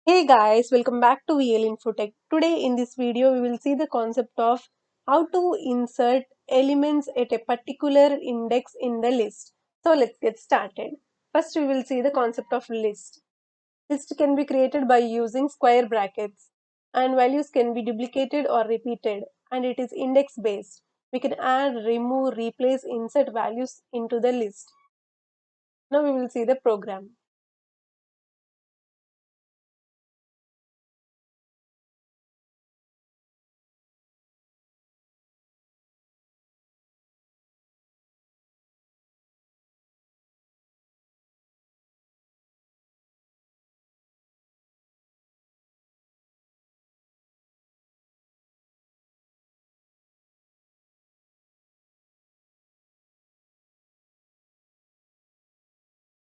Hey guys, welcome back to InfoTech. Today in this video we will see the concept of how to insert elements at a particular index in the list. So let's get started. First we will see the concept of list. List can be created by using square brackets and values can be duplicated or repeated and it is index based. We can add, remove, replace, insert values into the list. Now we will see the program.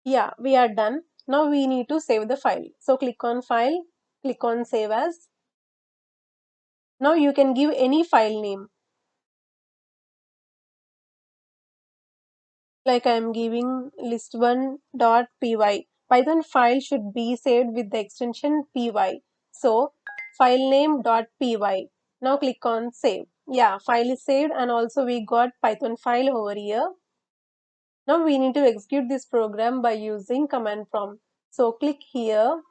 Yeah, we are done. Now we need to save the file. So click on file, click on save as. Now you can give any file name. Like I am giving list1.py. Python file should be saved with the extension py. So file name.py. Now click on save. Yeah, file is saved and also we got Python file over here. Now we need to execute this program by using command prompt. So click here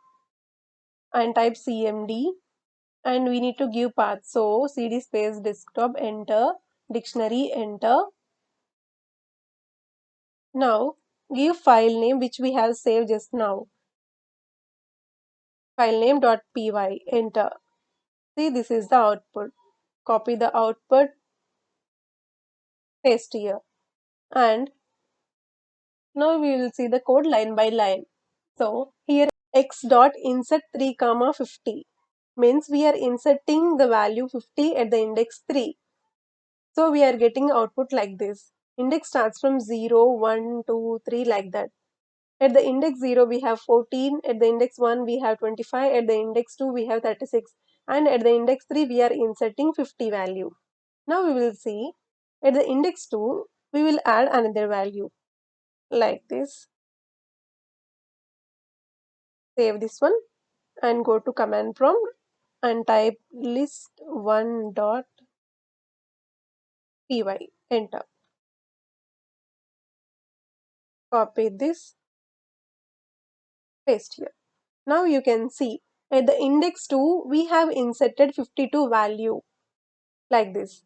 and type cmd and we need to give path. So cd space desktop, enter, dictionary, enter. Now give file name which we have saved just now. File name.py, enter. See, this is the output. Copy the output, paste here. And now we will see the code line by line. So here x dot insert 3 comma 50 means we are inserting the value 50 at the index 3. So we are getting output like this. Index starts from 0, 1, 2, 3 like that. At the index 0 we have 14, at the index 1 we have 25, at the index 2 we have 36 and at the index 3 we are inserting 50 value. Now we will see at the index 2 we will add another value like this. Save this one and go to command prompt and type list1.py, enter. Copy this, paste here. Now you can see at the index 2 we have inserted 52 value like this.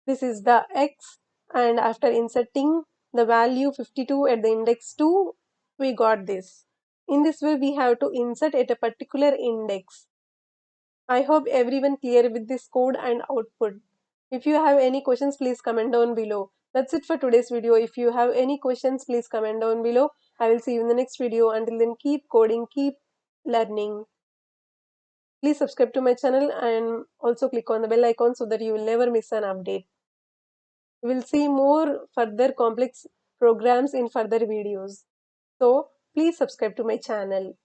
This is the x and after inserting the value 52 at the index 2 we got this. In this way we have to insert at a particular index. I hope everyone clear with this code and output. If you have any questions please comment down below. That's it for today's video. If you have any questions please comment down below. I will see you in the next video. Until then keep coding, keep learning. Please subscribe to my channel and also click on the bell icon so that you will never miss an update. We will see more further complex programs in further videos. So please subscribe to my channel.